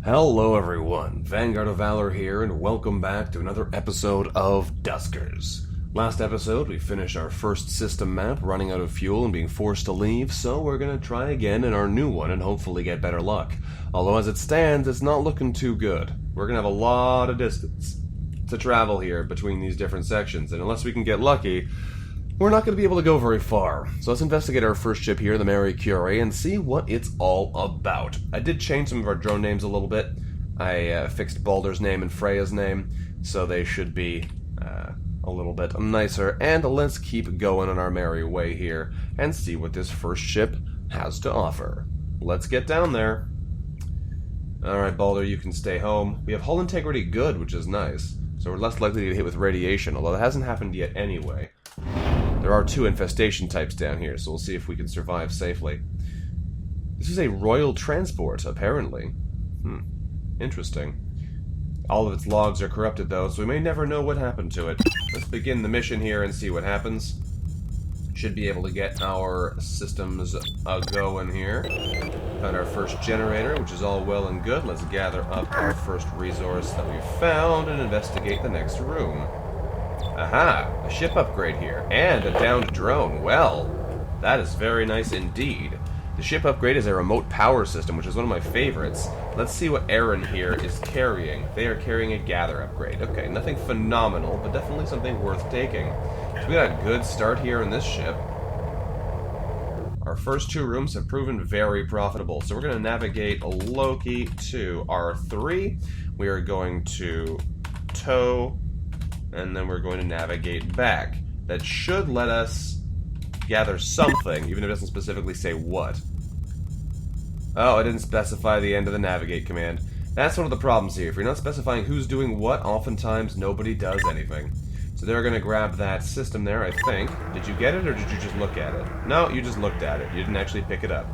Hello everyone, VanguardOfValor here, and welcome back to another episode of Duskers. Last episode, we finished our first system map, running out of fuel and being forced to leave, so we're gonna try again in our new one and hopefully get better luck. Although as it stands, it's not looking too good. We're gonna have a lot of distance to travel here between these different sections, and unless we can get lucky, we're not going to be able to go very far. So let's investigate our first ship here, the Curie, and see what it's all about. I did change some of our drone names a little bit. I fixed Balder's name and Freya's name, so they should be a little bit nicer. And let's keep going on our merry way here and see what this first ship has to offer. Let's get down there. Alright, Balder, you can stay home. We have hull integrity good, which is nice. So we're less likely to get hit with radiation, although that hasn't happened yet anyway. There are two infestation types down here, so we'll see if we can survive safely. This is a royal transport, apparently. Interesting. All of its logs are corrupted, though, so we may never know what happened to it. Let's begin the mission here and see what happens. Should be able to get our systems going here. Found our first generator, which is all well and good. Let's gather up our first resource that we found and investigate the next room. Aha! A ship upgrade here, and a downed drone. Well, that is very nice indeed. The ship upgrade is a remote power system, which is one of my favorites. Let's see what Aaron here is carrying. They are carrying a gather upgrade. Okay, nothing phenomenal, but definitely something worth taking. So we got a good start here in this ship. Our first two rooms have proven very profitable, so we're going to navigate Loki to R3. We are going to tow, and then we're going to navigate back. That should let us gather something, even if it doesn't specifically say what. Oh, I didn't specify the end of the navigate command. That's one of the problems here. If you're not specifying who's doing what, oftentimes nobody does anything. So they're going to grab that system there, I think. Did you get it, or did you just look at it? No, you just looked at it. You didn't actually pick it up.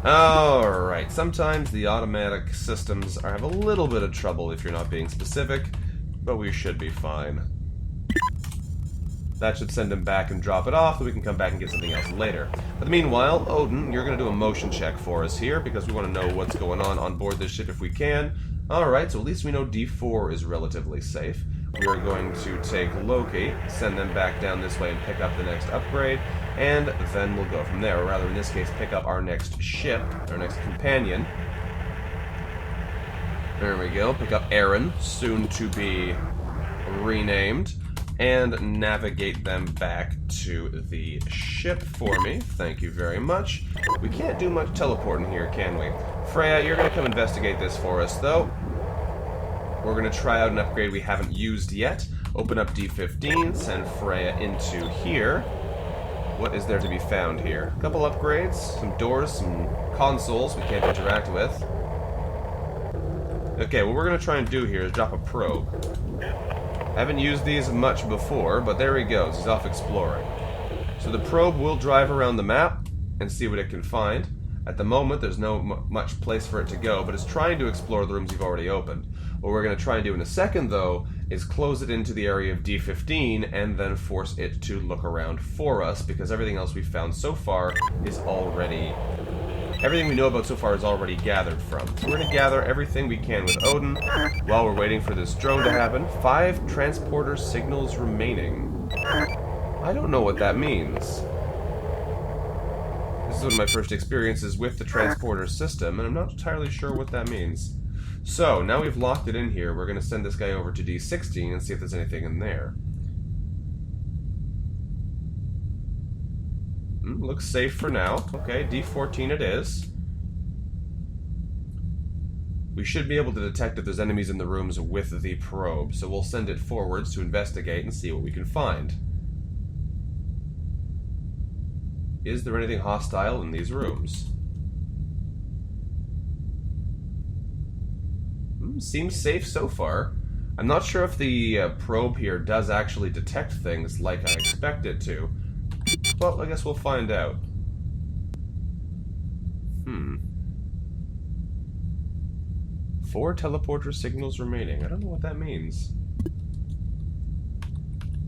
Alright, sometimes the automatic systems have a little bit of trouble if you're not being specific, but we should be fine. That should send him back and drop it off, so we can come back and get something else later. But meanwhile, Odin, you're going to do a motion check for us here, because we want to know what's going on board this ship if we can. Alright, so at least we know D4 is relatively safe. We are going to take Loki, send them back down this way and pick up the next upgrade, and then we'll go from there. Or rather, in this case, pick up our next ship, our next companion. There we go, pick up Aaron, soon to be renamed, and navigate them back to the ship for me. Thank you very much. We can't do much teleporting here, can we? Freya, you're going to come investigate this for us, though. We're going to try out an upgrade we haven't used yet. Open up D15, send Freya into here. What is there to be found here? A couple upgrades, some doors, some consoles we can't interact with. Okay, what we're going to try and do here is drop a probe. I haven't used these much before, but there he goes. He's off exploring. So the probe will drive around the map and see what it can find. At the moment, there's no much place for it to go, but it's trying to explore the rooms you've already opened. What we're going to try and do in a second, though, is close it into the area of D15 and then force it to look around for us, because everything else we've found so far is already... Everything we know about so far is already gathered from. So we're going to gather everything we can with Odin while we're waiting for this drone to happen. 5 transporter signals remaining. I don't know what that means. This is one of my first experiences with the transporter system, and I'm not entirely sure what that means. So, now we've locked it in here, we're going to send this guy over to D16 and see if there's anything in there. Looks safe for now. Okay, D14 it is. We should be able to detect if there's enemies in the rooms with the probe, so we'll send it forwards to investigate and see what we can find. Is there anything hostile in these rooms? Seems safe so far. I'm not sure if the probe here does actually detect things like I expect it to. Well, I guess we'll find out. 4 teleporter signals remaining. I don't know what that means.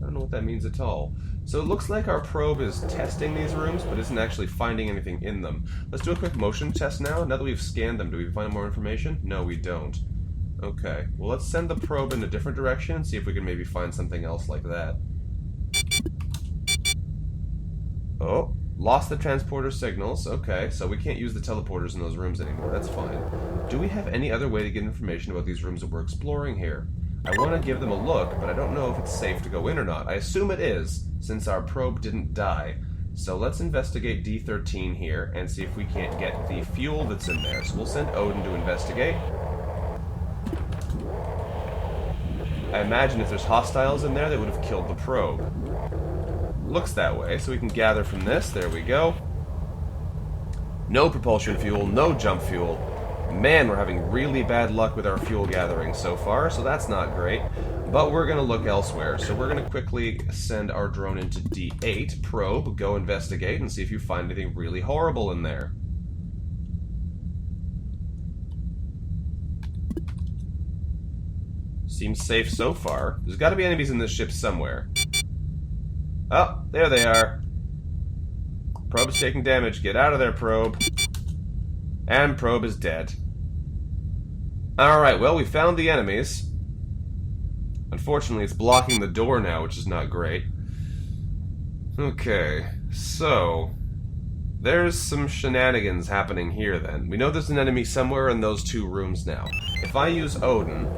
I don't know what that means at all. So it looks like our probe is testing these rooms, but isn't actually finding anything in them. Let's do a quick motion test now. Now that we've scanned them, do we find more information? No, we don't. Okay, well let's send the probe in a different direction and see if we can maybe find something else like that. Oh, lost the transporter signals. Okay, so we can't use the teleporters in those rooms anymore. That's fine. Do we have any other way to get information about these rooms that we're exploring here? I want to give them a look, but I don't know if it's safe to go in or not. I assume it is, since our probe didn't die. So let's investigate D13 here and see if we can't get the fuel that's in there. So we'll send Odin to investigate. I imagine if there's hostiles in there, they would have killed the probe. Looks that way, so we can gather from this. There we go. No propulsion fuel, no jump fuel. Man, we're having really bad luck with our fuel gathering so far, so that's not great. But we're going to look elsewhere. So we're going to quickly send our drone into D8, probe, go investigate, and see if you find anything really horrible in there. Seems safe so far. There's got to be enemies in this ship somewhere. Oh, there they are. Probe's taking damage. Get out of there, probe. And probe is dead. Alright, well, we found the enemies. Unfortunately, it's blocking the door now, which is not great. Okay, so there's some shenanigans happening here then. We know there's an enemy somewhere in those two rooms now. If I use Odin,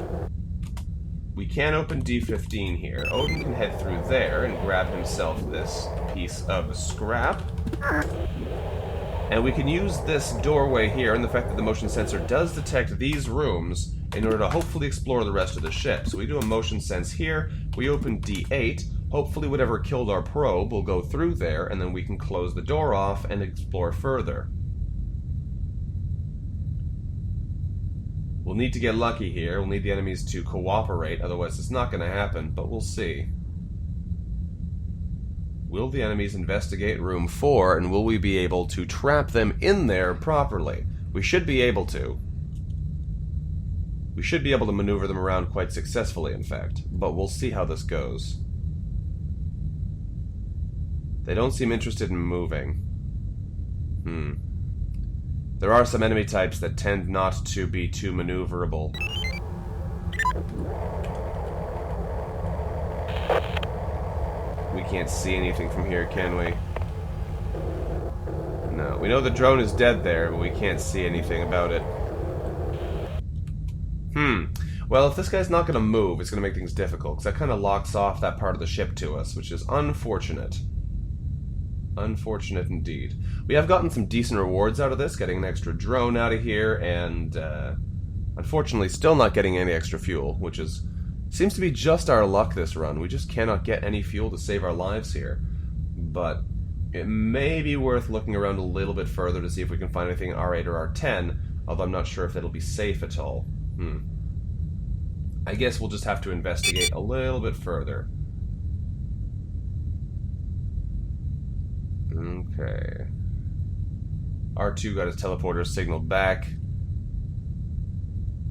we can open D15 here. Odin can head through there and grab himself this piece of scrap. And we can use this doorway here and the fact that the motion sensor does detect these rooms in order to hopefully explore the rest of the ship. So we do a motion sense here, we open D8, hopefully whatever killed our probe will go through there, and then we can close the door off and explore further. We'll need to get lucky here, we'll need the enemies to cooperate, otherwise it's not going to happen, but we'll see. Will the enemies investigate room 4, and will we be able to trap them in there properly? We should be able to. We should be able to maneuver them around quite successfully, in fact, but we'll see how this goes. They don't seem interested in moving. There are some enemy types that tend not to be too maneuverable. We can't see anything from here, can we? No. We know the drone is dead there, but we can't see anything about it. Well, if this guy's not going to move, it's going to make things difficult, because that kind of locks off that part of the ship to us, which is unfortunate. Unfortunate indeed. We have gotten some decent rewards out of this, getting an extra drone out of here, and unfortunately still not getting any extra fuel, which seems to be just our luck this run. We just cannot get any fuel to save our lives here. But it may be worth looking around a little bit further to see if we can find anything R8 or R10, although I'm not sure if it'll be safe at all. I guess we'll just have to investigate a little bit further. Okay. R2 got his teleporter signaled back.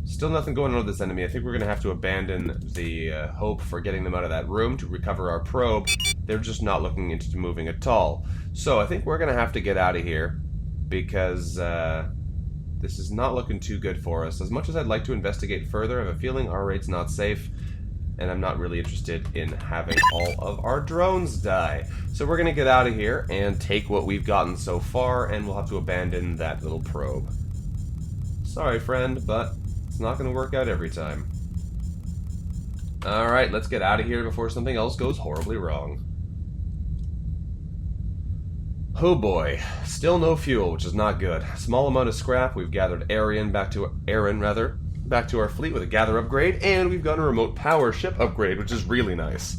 Still nothing going on with this enemy. I think we're going to have to abandon the hope for getting them out of that room to recover our probe. They're just not looking into moving at all. So I think we're going to have to get out of here because this is not looking too good for us. As much as I'd like to investigate further, I have a feeling R8's not safe, and I'm not really interested in having all of our drones die. So we're going to get out of here and take what we've gotten so far, and we'll have to abandon that little probe. Sorry, friend, but it's not going to work out every time. Alright, let's get out of here before something else goes horribly wrong. Oh boy, still no fuel, which is not good. Small amount of scrap. We've gathered Aaron back to our fleet with a gather upgrade, and we've got a remote power ship upgrade, which is really nice.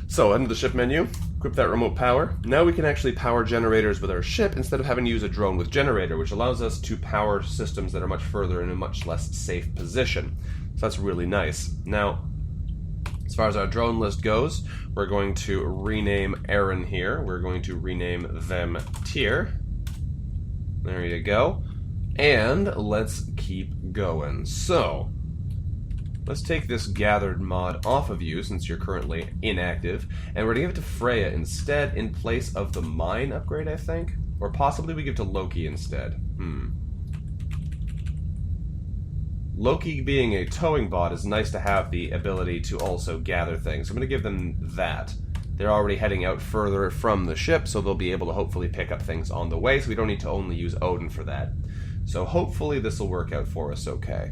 So, under the ship menu, equip that remote power. Now we can actually power generators with our ship instead of having to use a drone with generator, which allows us to power systems that are much further in a much less safe position. So that's really nice. Now, as far as our drone list goes, we're going to rename Aaron here. We're going to rename them Tier. There you go. And let's keep going. So, Let's take this gathered mod off of you since you're currently inactive, and we're going to give it to Freya instead in place of the mine upgrade, I think? Or possibly we give it to Loki instead. Loki being a towing bot is nice to have the ability to also gather things. I'm going to give them that. They're already heading out further from the ship, so they'll be able to hopefully pick up things on the way, so we don't need to only use Odin for that. So hopefully this will work out for us okay.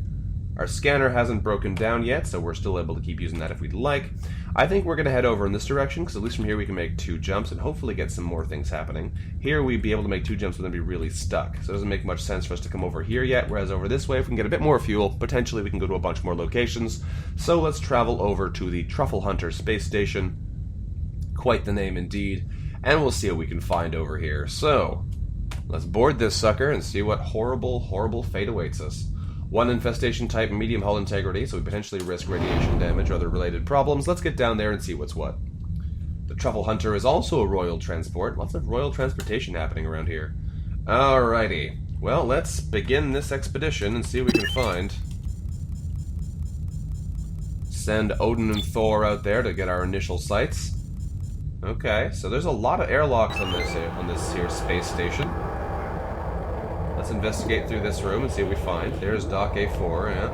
Our scanner hasn't broken down yet, so we're still able to keep using that if we'd like. I think we're going to head over in this direction, because at least from here we can make 2 jumps and hopefully get some more things happening. Here we'd be able to make 2 jumps but then be really stuck, so it doesn't make much sense for us to come over here yet, whereas over this way, if we can get a bit more fuel, potentially we can go to a bunch more locations. So let's travel over to the Truffle Hunter space station. Quite the name indeed, and we'll see what we can find over here. So, let's board this sucker and see what horrible, horrible fate awaits us. 1 infestation type, medium hull integrity, so we potentially risk radiation damage or other related problems. Let's get down there and see what's what. The Truffle Hunter is also a royal transport. Lots of royal transportation happening around here. Alrighty. Well, let's begin this expedition and see what we can find. Send Odin and Thor out there to get our initial sights. Okay, so there's a lot of airlocks on this here space station. Let's investigate through this room and see what we find. There's Dock A4, yeah.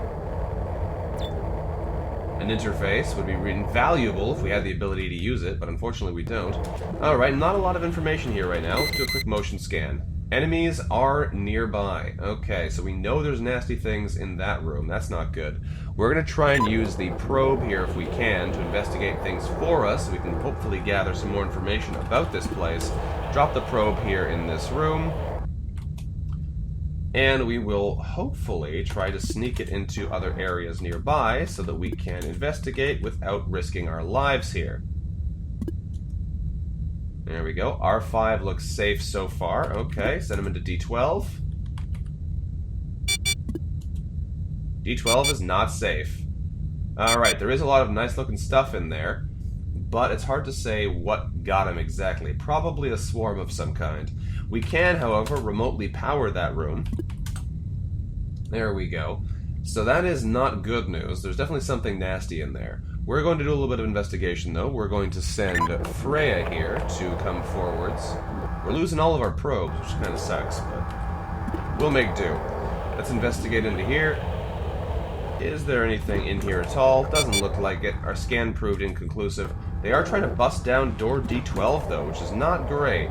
An interface would be invaluable if we had the ability to use it, but unfortunately we don't. Alright, not a lot of information here right now. Let's do a quick motion scan. Enemies are nearby. Okay, so we know there's nasty things in that room. That's not good. We're going to try and use the probe here if we can to investigate things for us so we can hopefully gather some more information about this place. Drop the probe here in this room. And we will hopefully try to sneak it into other areas nearby so that we can investigate without risking our lives here. There we go. R5 looks safe so far. Okay, send him into D12. D12 is not safe. Alright, there is a lot of nice looking stuff in there, but it's hard to say what got him exactly. Probably a swarm of some kind. We can, however, remotely power that room. There we go. So that is not good news. There's definitely something nasty in there. We're going to do a little bit of investigation, though. We're going to send Freya here to come forwards. We're losing all of our probes, which kind of sucks, but we'll make do. Let's investigate into here. Is there anything in here at all? Doesn't look like it. Our scan proved inconclusive. They are trying to bust down door D12, though, which is not great.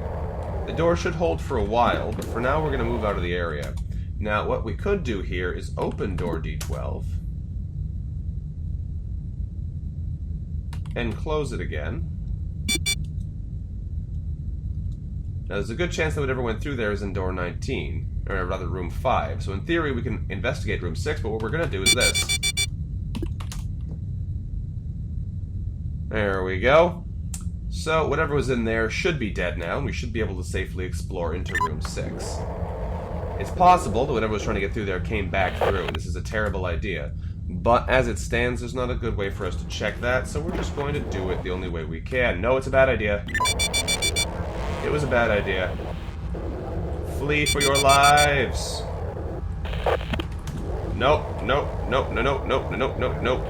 The door should hold for a while, but for now we're going to move out of the area. Now, what we could do here is open door D12 and close it again. Now, there's a good chance that whatever went through there is in door 19, or rather room 5. So in theory, we can investigate room 6, but what we're going to do is this. There we go. So whatever was in there should be dead now, and we should be able to safely explore into room 6. It's possible that whatever was trying to get through there came back through, and this is a terrible idea. But as it stands, there's not a good way for us to check that, so we're just going to do it the only way we can. No, it's a bad idea. It was a bad idea. Flee for your lives! Nope, nope, nope, no, nope, nope, nope, nope, nope.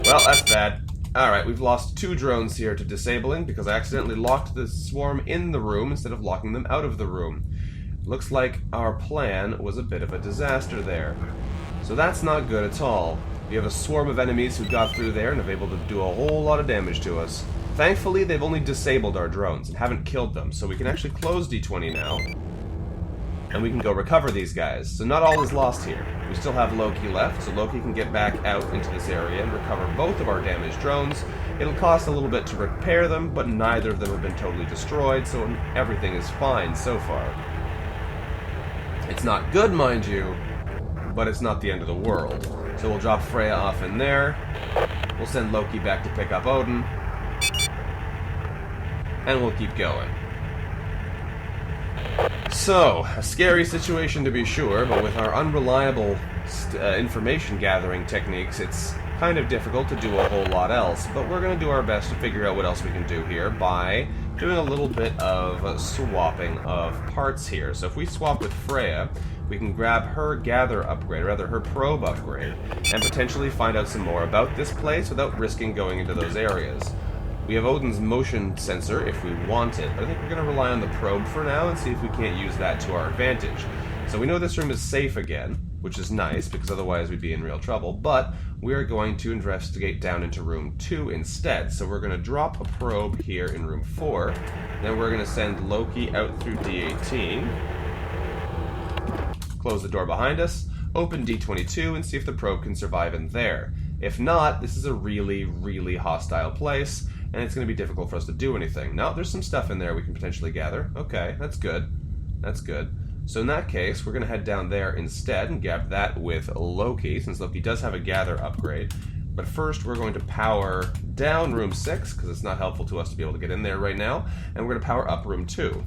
Well, that's bad. Alright, we've lost 2 drones here to disabling because I accidentally locked the swarm in the room instead of locking them out of the room. Looks like our plan was a bit of a disaster there. So that's not good at all. We have a swarm of enemies who got through there and have been able to do a whole lot of damage to us. Thankfully, they've only disabled our drones and haven't killed them, so we can actually close D20 now. And we can go recover these guys. So not all is lost here. We still have Loki left, so Loki can get back out into this area and recover both of our damaged drones. It'll cost a little bit to repair them, but neither of them have been totally destroyed, so everything is fine so far. It's not good, mind you, but it's not the end of the world. So we'll drop Freya off in there. We'll send Loki back to pick up Odin. And we'll keep going. So, a scary situation to be sure, but with our unreliable information gathering techniques, it's kind of difficult to do a whole lot else. But we're going to do our best to figure out what else we can do here by doing a little bit of swapping of parts here. So if we swap with Freya, we can grab her gather upgrade, or rather her probe upgrade, and potentially find out some more about this place without risking going into those areas. We have Odin's motion sensor if we want it, but I think we're going to rely on the probe for now and see if we can't use that to our advantage. So we know this room is safe again, which is nice, because otherwise we'd be in real trouble, but we are going to investigate down into room 2 instead. So we're going to drop a probe here in room 4, then we're going to send Loki out through D18, close the door behind us, open D22, and see if the probe can survive in there. If not, this is a really, really hostile place, and it's going to be difficult for us to do anything. Now, there's some stuff in there we can potentially gather. Okay, that's good. That's good. So in that case, we're going to head down there instead and grab that with Loki, since Loki does have a gather upgrade. But first, we're going to power down room 6, because it's not helpful to us to be able to get in there right now, and we're going to power up room 2.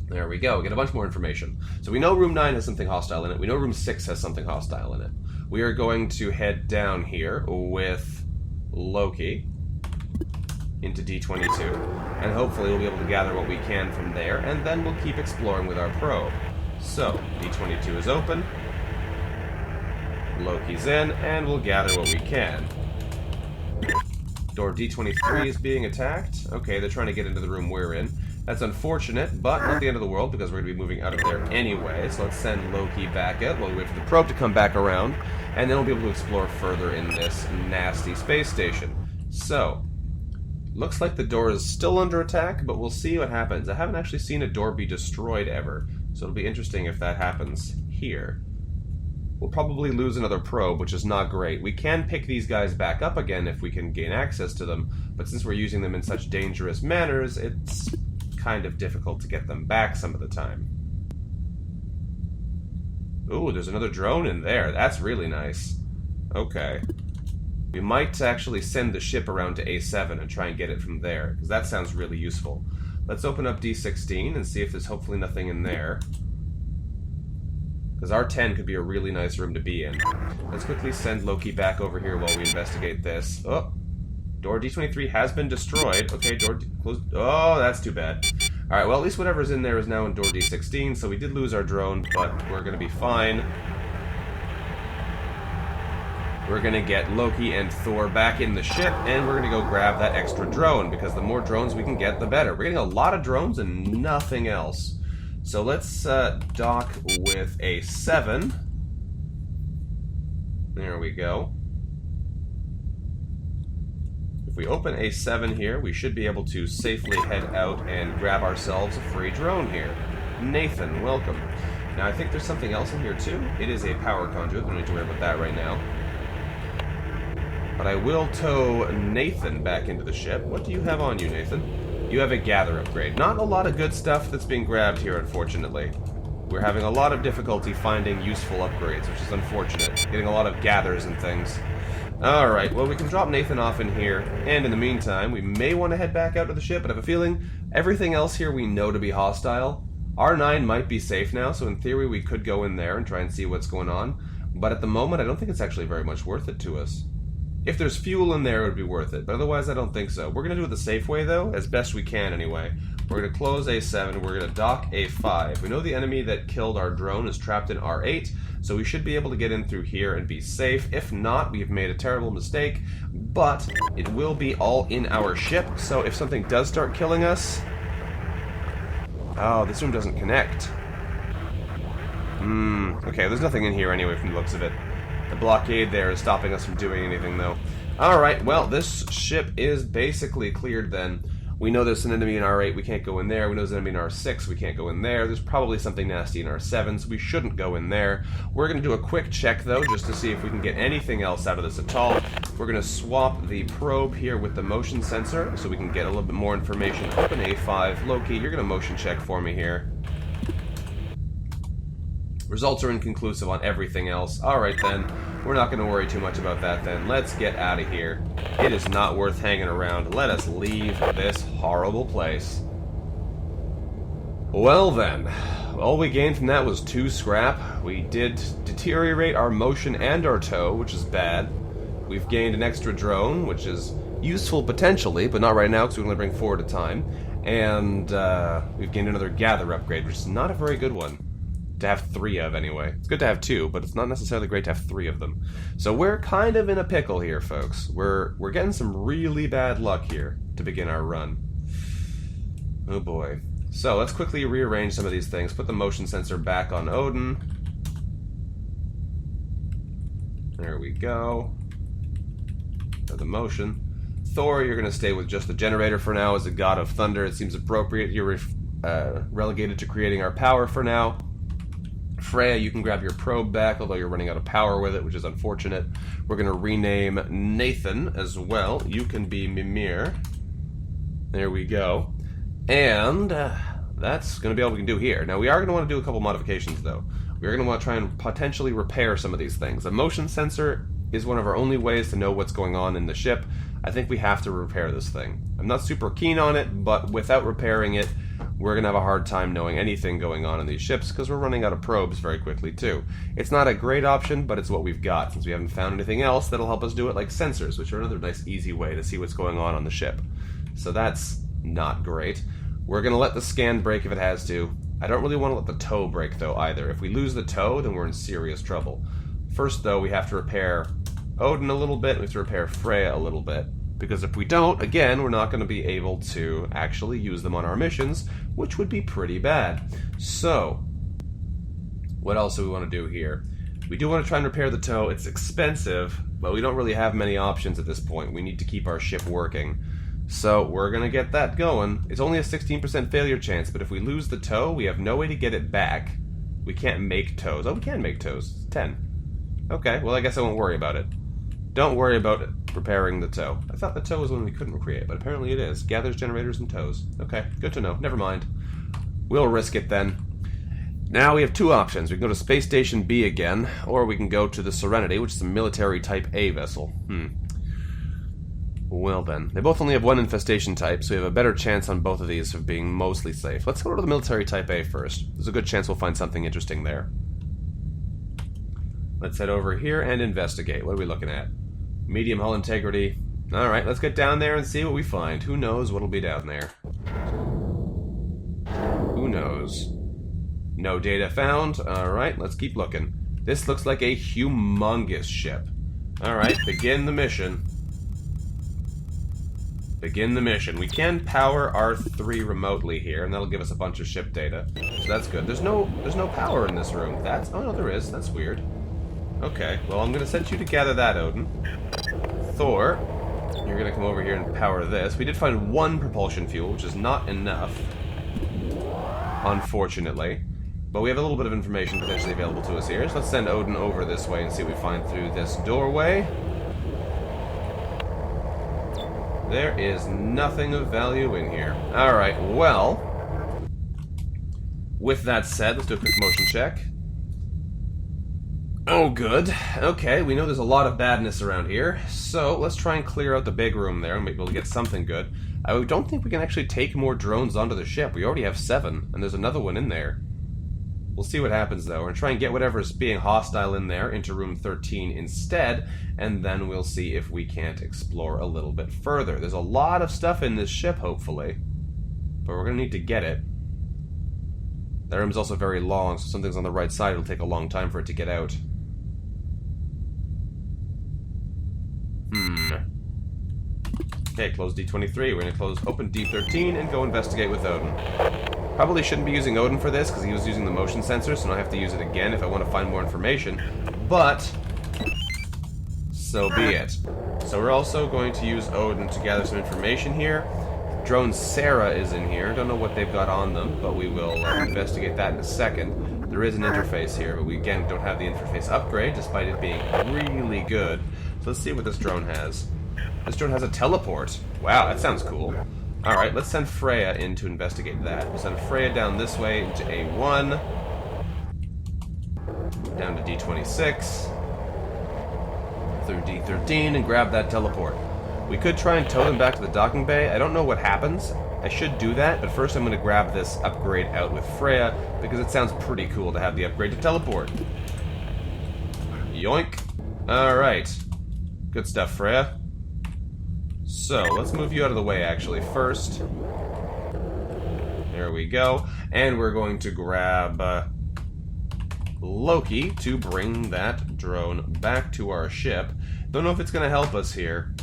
There we go, get a bunch more information. So we know room 9 has something hostile in it, we know room 6 has something hostile in it. We are going to head down here with Loki into D22, and hopefully we'll be able to gather what we can from there, and then we'll keep exploring with our probe. So, D22 is open, Loki's in, and we'll gather what we can. Door D23 is being attacked. Okay, they're trying to get into the room we're in. That's unfortunate, but not the end of the world, because we're going to be moving out of there anyway. So let's send Loki back out while we wait for the probe to come back around, and then we'll be able to explore further in this nasty space station. So, looks like the door is still under attack, but we'll see what happens. I haven't actually seen a door be destroyed ever, so it'll be interesting if that happens here. We'll probably lose another probe, which is not great. We can pick these guys back up again if we can gain access to them, but since we're using them in such dangerous manners, it's kind of difficult to get them back some of the time. Ooh, there's another drone in there. That's really nice. Okay. We might actually send the ship around to A7 and try and get it from there, because that sounds really useful. Let's open up D16 and see if there's hopefully nothing in there, because R10 could be a really nice room to be in. Let's quickly send Loki back over here while we investigate this. Oh, door D23 has been destroyed. Okay, door closed. Oh, that's too bad. Alright, well, at least whatever's in there is now in door D16, so we did lose our drone, but we're going to be fine. We're going to get Loki and Thor back in the ship, and we're going to go grab that extra drone, because the more drones we can get, the better. We're getting a lot of drones and nothing else. So let's dock with A7. There we go. If we open A7 here, we should be able to safely head out and grab ourselves a free drone here. Nathan, welcome. Now I think there's something else in here too. It is a power conduit, we don't need to worry about that right now. But I will tow Nathan back into the ship. What do you have on you, Nathan? You have a gather upgrade. Not a lot of good stuff that's being grabbed here, unfortunately. We're having a lot of difficulty finding useful upgrades, which is unfortunate. Getting a lot of gathers and things. Alright, well, we can drop Nathan off in here, and in the meantime, we may want to head back out to the ship, but I have a feeling everything else here we know to be hostile. R9 might be safe now, so in theory we could go in there and try and see what's going on, but at the moment I don't think it's actually very much worth it to us. If there's fuel in there, it would be worth it, but otherwise I don't think so. We're going to do it the safe way, though, as best we can anyway. We're going to close A7, we're going to dock A5. We know the enemy that killed our drone is trapped in R8, so we should be able to get in through here and be safe. If not, we've made a terrible mistake, but it will be all in our ship, so if something does start killing us... Oh, this room doesn't connect. Okay, there's nothing in here anyway from the looks of it. The blockade there is stopping us from doing anything, though. Alright, well, this ship is basically cleared then. We know there's an enemy in R8, we can't go in there. We know there's an enemy in R6, we can't go in there. There's probably something nasty in R7, so we shouldn't go in there. We're going to do a quick check, though, just to see if we can get anything else out of this at all. We're going to swap the probe here with the motion sensor, so we can get a little bit more information. Open A5. Loki, you're going to motion check for me here. Results are inconclusive on everything else. Alright then, we're not going to worry too much about that then. Let's get out of here. It is not worth hanging around. Let us leave this horrible place. Well then, all we gained from that was 2 scrap. We did deteriorate our motion and our tow, which is bad. We've gained an extra drone, which is Useful potentially, but not right now because we're going to bring 4 at a time. And we've gained another gather upgrade, which is not a very good one to have 3 of anyway. It's good to have 2, but it's not necessarily great to have 3 of them. So we're kind of in a pickle here, folks. We're getting some really bad luck here to begin our run. Oh boy. So let's quickly rearrange some of these things. Put the motion sensor back on Odin. There we go. The motion. Thor, you're going to stay with just the generator for now as a god of thunder. It seems appropriate. You're relegated to creating our power for now. Freya, you can grab your probe back, although you're running out of power with it, which is unfortunate. We're going to rename Nathan as well. You can be Mimir. There we go. And that's going to be all we can do here. Now, we are going to want to do a couple modifications, though. We're going to want to try and potentially repair some of these things. A motion sensor is one of our only ways to know what's going on in the ship. I think we have to repair this thing. I'm not super keen on it, but without repairing it, we're going to have a hard time knowing anything going on in these ships because we're running out of probes very quickly, too. It's not a great option, but it's what we've got, since we haven't found anything else that'll help us do it, like sensors, which are another nice, easy way to see what's going on the ship. So that's not great. We're going to let the scan break if it has to. I don't really want to let the tow break, though, either. If we lose the tow, then we're in serious trouble. First, though, we have to repair Odin a little bit, and we have to repair Freya a little bit. Because if we don't, again, we're not going to be able to actually use them on our missions, which would be pretty bad. So, what else do we want to do here? We do want to try and repair the tow. It's expensive, but we don't really have many options at this point. We need to keep our ship working. So, we're going to get that going. It's only a 16% failure chance, but if we lose the tow, we have no way to get it back. We can't make tows. Oh, we can make tows. It's 10. Okay, well, I guess I won't worry about it. Don't worry about repairing the tow. I thought the tow was one we couldn't create, but apparently it is. Gathers generators and tows. Okay, good to know. Never mind. We'll risk it then. Now we have 2 options. We can go to Space Station B again, or we can go to the Serenity, which is a military Type A vessel. Well then. They both only have 1 infestation type, so we have a better chance on both of these of being mostly safe. Let's go to the military Type A first. There's a good chance we'll find something interesting there. Let's head over here and investigate. What are we looking at? Medium hull integrity. Alright, let's get down there and see what we find. Who knows what'll be down there? Who knows? No data found. Alright, let's keep looking. This looks like a humongous ship. Alright, begin the mission. Begin the mission. We can power R3 remotely here, and that'll give us a bunch of ship data. So that's good. There's no power in this room. Oh no, there is. That's weird. Okay, well, I'm going to send you to gather that, Odin. Thor, you're going to come over here and power this. We did find 1 propulsion fuel, which is not enough, unfortunately. But we have a little bit of information potentially available to us here. So let's send Odin over this way and see what we find through this doorway. There is nothing of value in here. Alright, well, with that said, let's do a quick motion check. Oh, good. Okay, we know there's a lot of badness around here, so let's try and clear out the big room there and maybe we'll get something good. I don't think we can actually take more drones onto the ship. We already have 7, and there's another one in there. We'll see what happens, though. We're going to try and get whatever's being hostile in there into room 13 instead, and then we'll see if we can't explore a little bit further. There's a lot of stuff in this ship, hopefully, but we're going to need to get it. That room's also very long, so something's on the right side. It'll take a long time for it to get out. Okay, close D23. We're going to open D13 and go investigate with Odin. Probably shouldn't be using Odin for this, because he was using the motion sensor, so now I have to use it again if I want to find more information. But, so be it. So we're also going to use Odin to gather some information here. Drone Sarah is in here. Don't know what they've got on them, but we will investigate that in a second. There is an interface here, but we again don't have the interface upgrade, despite it being really good. So let's see what this drone has. This drone has a teleport. Wow, that sounds cool. Alright, let's send Freya in to investigate that. We'll send Freya down this way into A1. Down to D26. Through D13 and grab that teleport. We could try and tow them back to the docking bay. I don't know what happens. I should do that, but first I'm going to grab this upgrade out with Freya, because it sounds pretty cool to have the upgrade to teleport. Yoink. Alright. Good stuff, Freya. So, let's move you out of the way, actually, first. There we go. And we're going to grab Loki to bring that drone back to our ship. Don't know if it's going to help us here.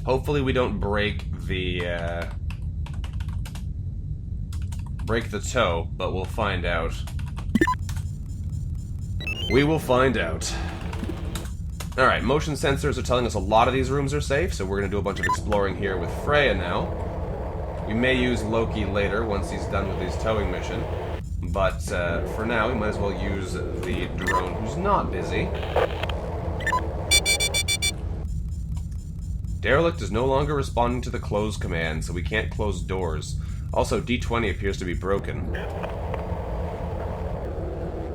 Hopefully we don't break the tow, but we'll find out. We will find out. Alright, motion sensors are telling us a lot of these rooms are safe, so we're going to do a bunch of exploring here with Freya now. We may use Loki later once he's done with his towing mission, but for now we might as well use the drone who's not busy. Derelict is no longer responding to the close command, so we can't close doors. Also, D20 appears to be broken.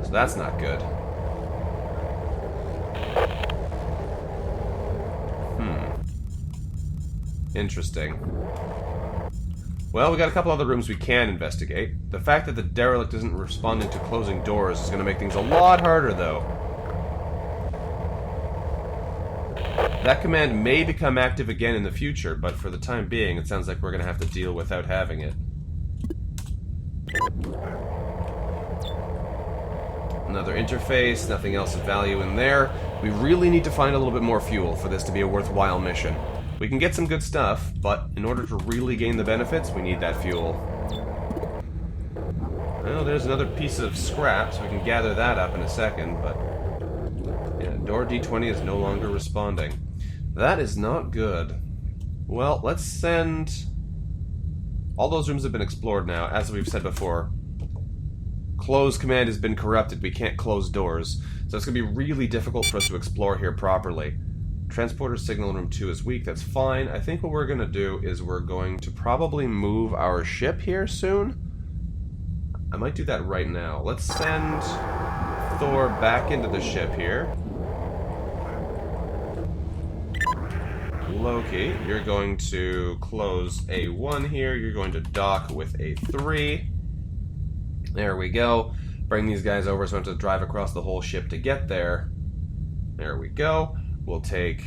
So that's not good. Interesting. Well, we got a couple other rooms we can investigate. The fact that the derelict isn't responding to closing doors is going to make things a lot harder, though. That command may become active again in the future, but for the time being, it sounds like we're going to have to deal without having it. Another interface, nothing else of value in there. We really need to find a little bit more fuel for this to be a worthwhile mission. We can get some good stuff, but in order to really gain the benefits, we need that fuel. Well, there's another piece of scrap, so we can gather that up in a second, but... yeah, door D20 is no longer responding. That is not good. Well, let's send... all those rooms have been explored now, as we've said before. Close command has been corrupted, we can't close doors, so it's going to be really difficult for us to explore here properly. Transporter signal in room 2 is weak, that's fine. I think what we're going to do is we're going to probably move our ship here soon. I might do that right now. Let's send Thor back into the ship here. Loki, you're going to close A1 here. You're going to dock with A3. There we go. Bring these guys over so I don't have to drive across the whole ship to get there. There we go. We'll take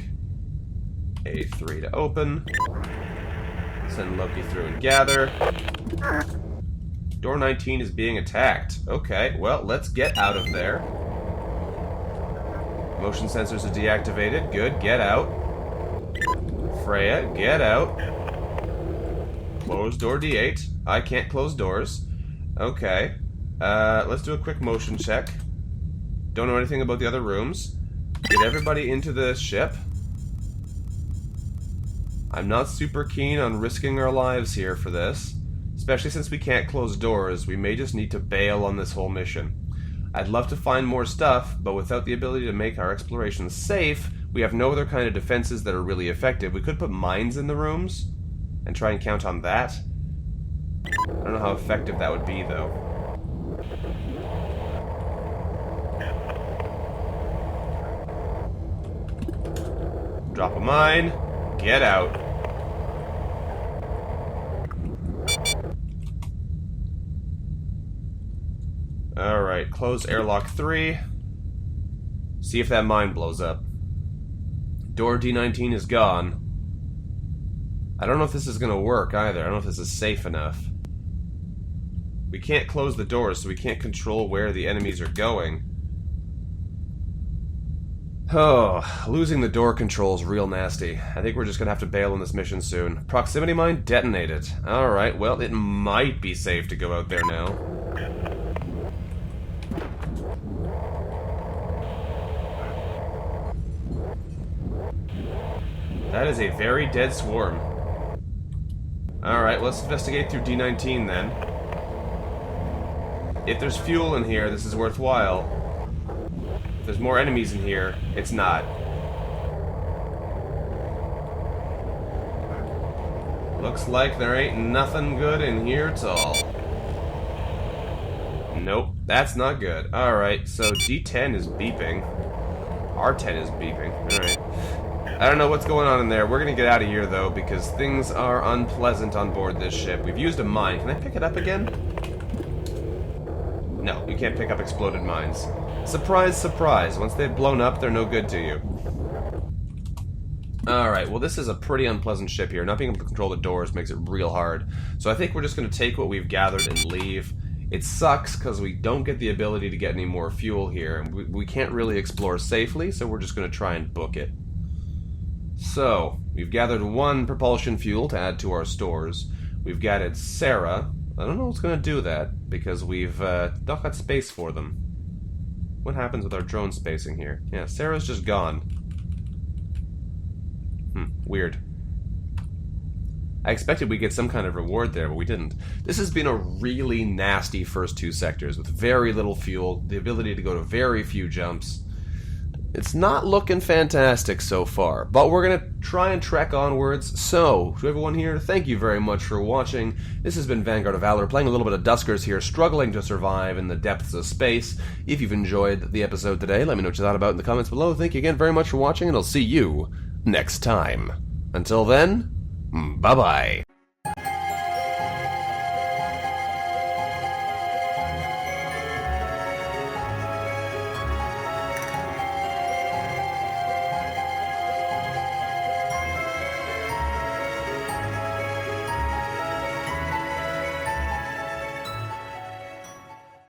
A3 to open. Send Loki through and gather. Door 19 is being attacked. Okay, well, let's get out of there. Motion sensors are deactivated. Good, get out. Freya, get out. Close door D8. I can't close doors. Okay. Let's do a quick motion check. Don't know anything about the other rooms. Get everybody into the ship. I'm not super keen on risking our lives here for this. Especially since we can't close doors, we may just need to bail on this whole mission. I'd love to find more stuff, but without the ability to make our exploration safe, we have no other kind of defenses that are really effective. We could put mines in the rooms and try and count on that. I don't know how effective that would be, though. Drop a mine. Get out. Alright, close airlock 3. See if that mine blows up. Door D19 is gone. I don't know if this is going to work either. I don't know if this is safe enough. We can't close the doors, so we can't control where the enemies are going. Oh, losing the door control is real nasty. I think we're just going to have to bail on this mission soon. Proximity mine detonated. Alright, well, it might be safe to go out there now. That is a very dead swarm. Alright, let's investigate through D19 then. If there's fuel in here, this is worthwhile. If there's more enemies in here, it's not. Looks like there ain't nothing good in here at all. Nope, that's not good. Alright, so D10 is beeping. R10 is beeping. Alright. I don't know what's going on in there. We're gonna get out of here, though, because things are unpleasant on board this ship. We've used a mine. Can I pick it up again? No, you can't pick up exploded mines. Surprise, surprise. Once they've blown up, they're no good to you. Alright, well this is a pretty unpleasant ship here. Not being able to control the doors makes it real hard. So I think we're just going to take what we've gathered and leave. It sucks because we don't get the ability to get any more fuel here, and we can't really explore safely, so we're just going to try and book it. So, we've gathered 1 propulsion fuel to add to our stores. We've gathered Sarah. I don't know what's going to do that, because we've not got space for them. What happens with our drone spacing here? Yeah, Sarah's just gone. Weird. I expected we'd get some kind of reward there, but we didn't. This has been a really nasty first 2 sectors, with very little fuel, the ability to go to very few jumps. It's not looking fantastic so far, but we're going to try and trek onwards. So, to everyone here, thank you very much for watching. This has been Vanguard of Valor, playing a little bit of Duskers here, struggling to survive in the depths of space. If you've enjoyed the episode today, let me know what you thought about it in the comments below. Thank you again very much for watching, and I'll see you next time. Until then, bye-bye.